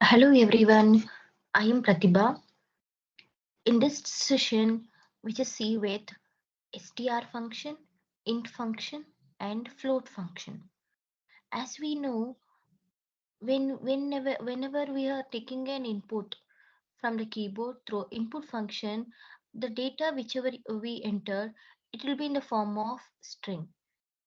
Hello everyone, I am Pratibha. In this session, we just see with str function, int function, and float function. As we know, whenever we are taking an input from the keyboard through input function, the data whichever we enter, it will be in the form of string.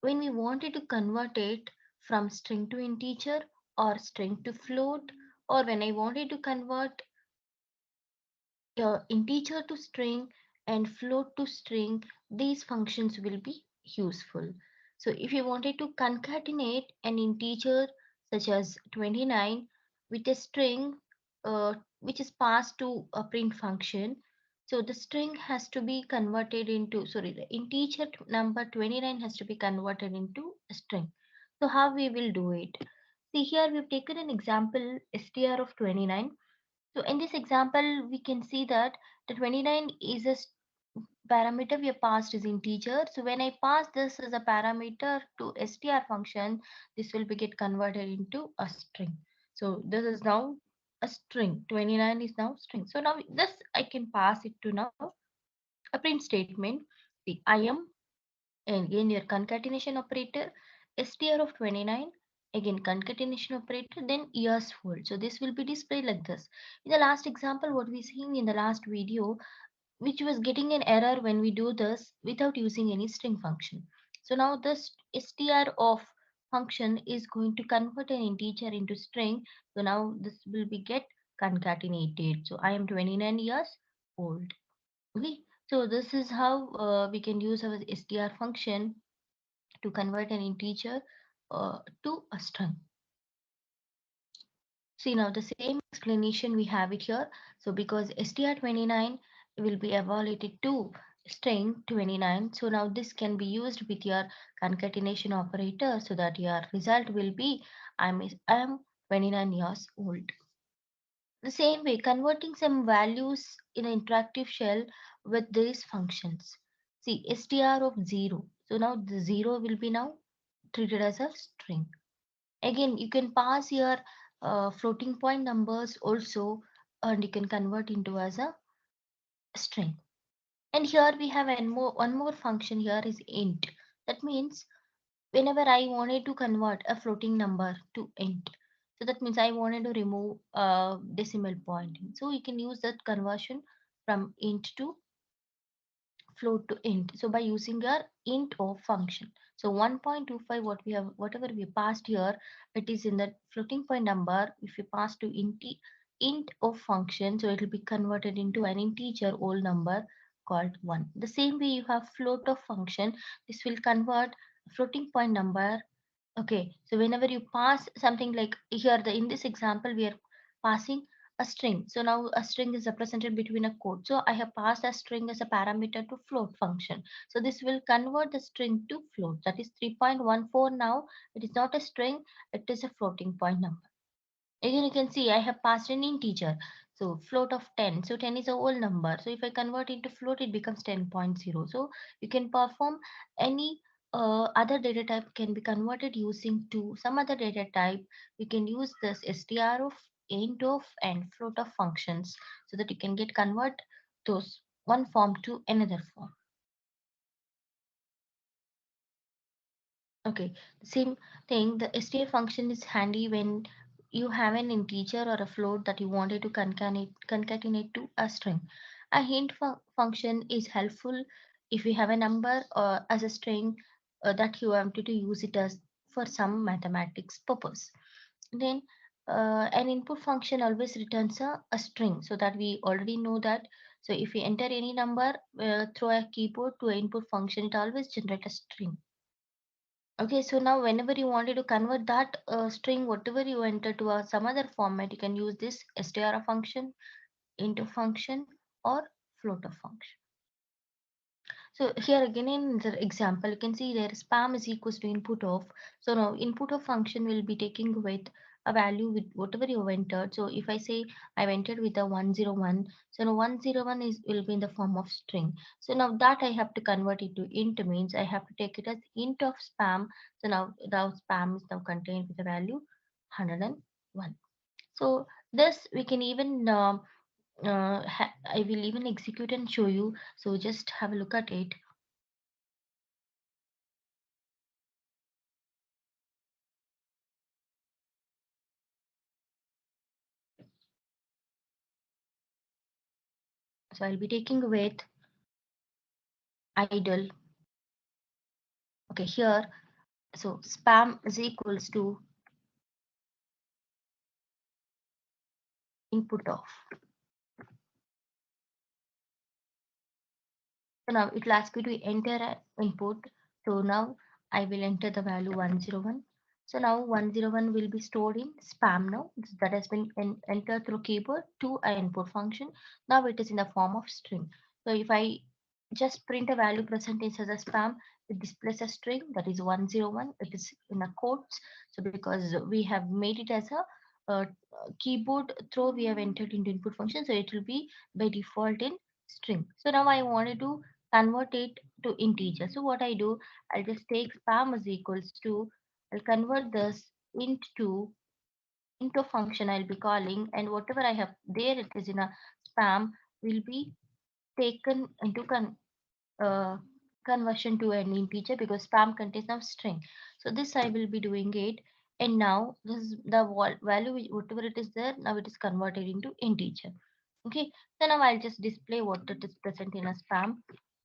When we wanted to convert it from string to integer or string to float, or when I wanted to convert integer to string and float to string, these functions will be useful. So if you wanted to concatenate an integer such as 29 with a string which is passed to a print function, so the string has to be converted into, sorry, the integer number 29 has to be converted into a string. So how we will do it? See, here we've taken an example str of 29. So in this example, we can see that the 29 is a parameter we have passed as integer. So when I pass this as a parameter to str function, this will be get converted into a string. So this is now a string. 29 is now string. So now this I can pass it to now a print statement. See, I am, and again your concatenation operator, str of 29, again concatenation operator, then years old. So this will be displayed like this. In the last example, what we seen in the last video, which was getting an error when we do this without using any string function. So now this str of function is going to convert an integer into string. So now this will be get concatenated. So I am 29 years old. Okay, so this is how we can use our str function to convert an integer to a string. See, now the same explanation we have it here. So because str29 will be evaluated to string 29. So now this can be used with your concatenation operator so that your result will be I am 29 years old. The same way, converting some values in an interactive shell with these functions. See, str of 0. So now the 0 will be now treated as a string. Again, you can pass your floating point numbers also, and you can convert into as a string. And here we have one more function here is int. That means whenever I wanted to convert a floating number to int, so that means I wanted to remove a decimal point. So you can use that conversion from int to float to int. So by using our int of function. So 1.25, what we have, whatever we passed here, it is in the floating point number. If you pass to int of function, so it will be converted into an integer whole number called 1. The same way you have float of function, this will convert floating point number. Okay, so whenever you pass something like here, in this example, we are passing a string. So now a string is represented between a quote. So I have passed a string as a parameter to float function. So this will convert the string to float. That is 3.14 now. It is not a string, it is a floating point number. Again, you can see I have passed an integer. So float of 10. So 10 is a whole number. So if I convert into float, it becomes 10.0. So you can perform any other data type can be converted using to some other data type. You can use this str of, int of, and float of functions so that you can get convert those one form to another form. Okay, same thing. The str function is handy when you have an integer or a float that you wanted to concatenate to a string. A hint function is helpful if you have a number or as a string that you wanted to use it as for some mathematics purpose. Then an input function always returns a string, so that we already know that. So if we enter any number through a keyboard to an input function, it always generates a string. Okay, so now whenever you wanted to convert that string, whatever you enter to some other format, you can use this str function, into function, or floater function. So here again in the example, you can see there spam is equals to input of. So now input of function will be taking with a value with whatever you have entered. So if I say I've entered with a 101, so now 101 is will be in the form of string. So now that I have to convert it to int means I have to take it as int of spam. So now spam is now contained with the value 101. So This we can even I will even execute and show you. So just have a look at it. So I'll be taking with idle. Okay, here. So spam is equals to input of. So now it will ask you to enter an input. So now I will enter the value 101. So now 101 will be stored in spam now. That has been entered through keyboard to an input function. Now it is in the form of string. So if I just print a value present as a spam, it displays a string that is 101. It is in a quotes. So because we have made it as a keyboard throw, we have entered into input function. So it will be by default in string. So now I wanted to convert it to integer. So what I do, I'll just take spam is equals to, I'll convert this into function I'll be calling, and whatever I have there it is in a spam will be taken into uh, conversion to an integer because spam contains now string. So this I will be doing it, and now this is the value whatever it is there, now it is converted into integer. Okay, so now I'll just display what it is present in a spam.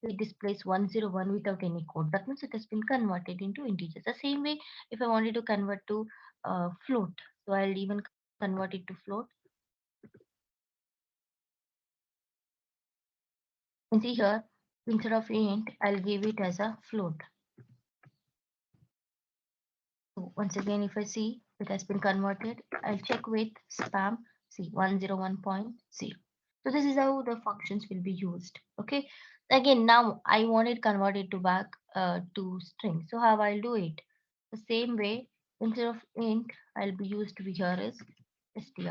It displays 101 without any code. That means it has been converted into integer. The same way, if I wanted to convert to float, so I'll even convert it to float. And see here, instead of int, I'll give it as a float. So once again, if I see it has been converted, I'll check with spam. See 101.0. So this is how the functions will be used. Okay. Again, now I want it converted to back to string. So how I'll do it? The same way, instead of int, I'll be used to be here is str.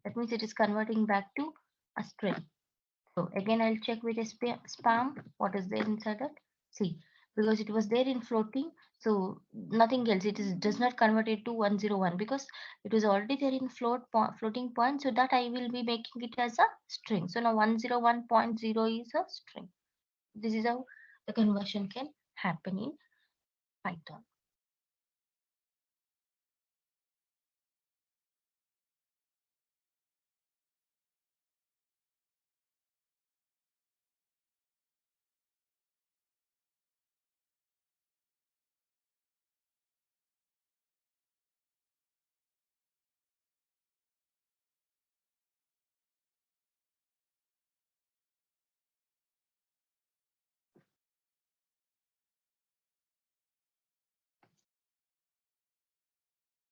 That means it is converting back to a string. So again, I'll check with a spam what is there inside that. See, because it was there in floating, so nothing else. It is does not convert it to 101 because it was already there in floating point. So that I will be making it as a string. So now 101.0 is a string. This is how the conversion can happen in Python.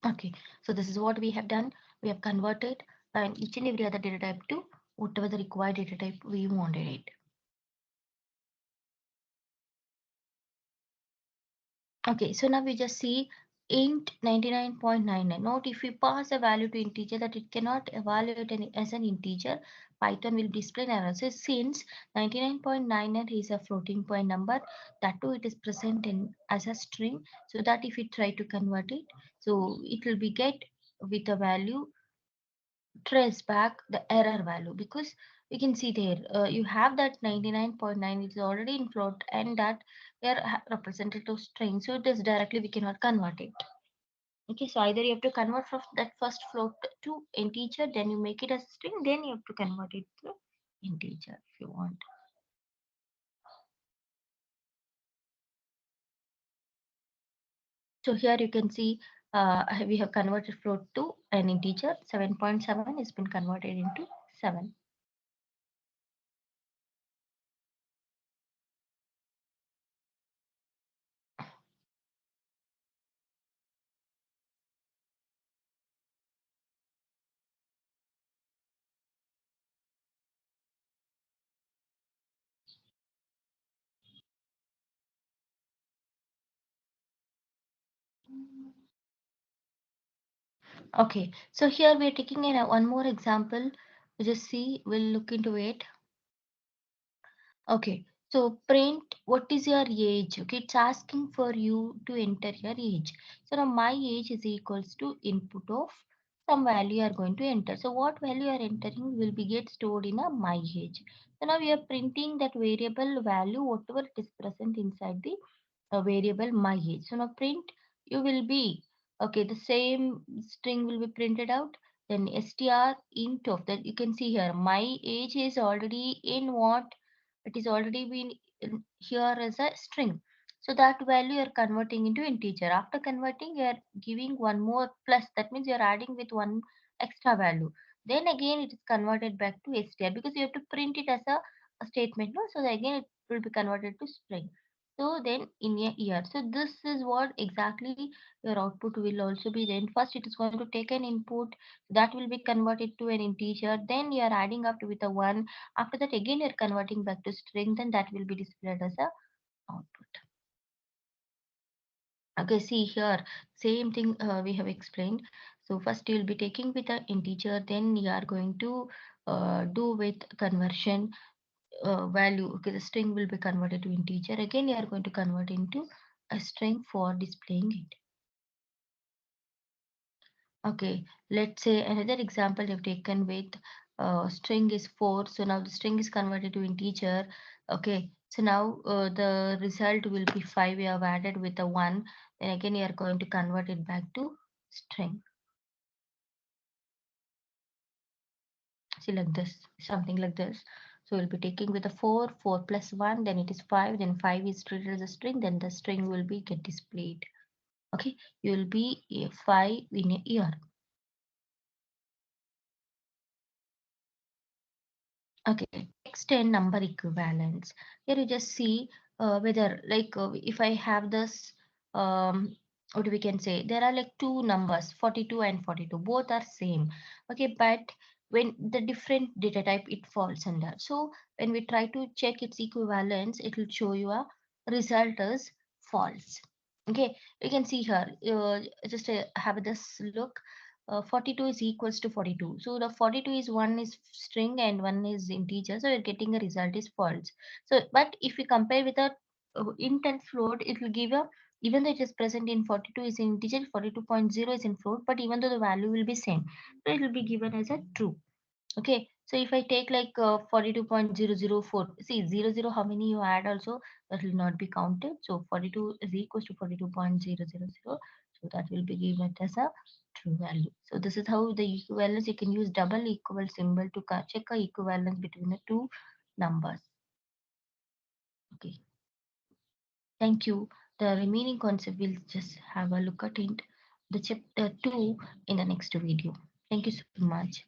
Okay, so this is what we have done. We have converted and each and every other data type to whatever the required data type we wanted it. Okay, so now we just see int 99.99. Note if we pass a value to integer that it cannot evaluate as an integer, Python will display an error. So since 99.99 is a floating point number, that too it is present in as a string, so that if we try to convert it, so it will be get with a value trace back the error value because we can see there you have that 99.9 is already in float and that they are represented to string, so it is directly we cannot convert it. Okay, so either you have to convert from that first float to integer, then you make it as string, then you have to convert it to integer if you want. So here you can see we have converted float to an integer. 7.7 has been converted into 7. Okay, so here we are taking in one more example. Just see, we'll look into it. Okay, so print what is your age? Okay, it's asking for you to enter your age. So now my age is equals to input of some value you are going to enter. So what value you are entering will be get stored in a my age. So now we are printing that variable value, whatever it is present inside the variable my age. So now print, you will be, okay, the same string will be printed out. Then str int of that, you can see here my age is already in what, it is already been here as a string. So that value you are converting into integer. After converting, you are giving one more plus. That means you are adding with one extra value. Then again it is converted back to str because you have to print it as a statement. No? So again it will be converted to string. So then in a year. So this is what exactly your output will also be. Then first it is going to take an input that will be converted to an integer. Then you are adding up with a one. After that again you are converting back to string. Then that will be displayed as a output. Okay, see here, same thing we have explained. So first you will be taking with an integer, then you are going to do with conversion value. Okay, the string will be converted to integer. Again, you are going to convert into a string for displaying it. Okay, let's say another example you've taken with string is 4. So now the string is converted to integer. Okay, so now the result will be 5. We have added with a 1. Then again, you are going to convert it back to string. See, like this, something like this. So we'll be taking with a 4, 4 plus 1, then it is 5, then 5 is treated as a string, then the string will be get displayed. Okay, you will be 5 in a year. Okay, text and number equivalence. Here you just see whether like if I have this, what we can say, there are like two numbers, 42 and 42, both are same. Okay, but when the different data type it falls under. So when we try to check its equivalence, it will show you a result as false. Okay, you can see here, just have this look. 42 is equals to 42. So the 42 is one is string and one is integer. So we're getting a result is false. So but if we compare with a int and float, it will give a, even though it is present in 42 is in integer, 42.0 is in float, but even though the value will be same, so it will be given as a true. Okay, so if I take like 42.004, see 00, how many you add also, that will not be counted. So 42 is equals to 42.000. So that will be given as a true value. So this is how the equivalence, you can use double equal symbol to check a equivalence between the two numbers. Okay, thank you. The remaining concept we'll just have a look at it, the chapter 2 in the next video. Thank you so much.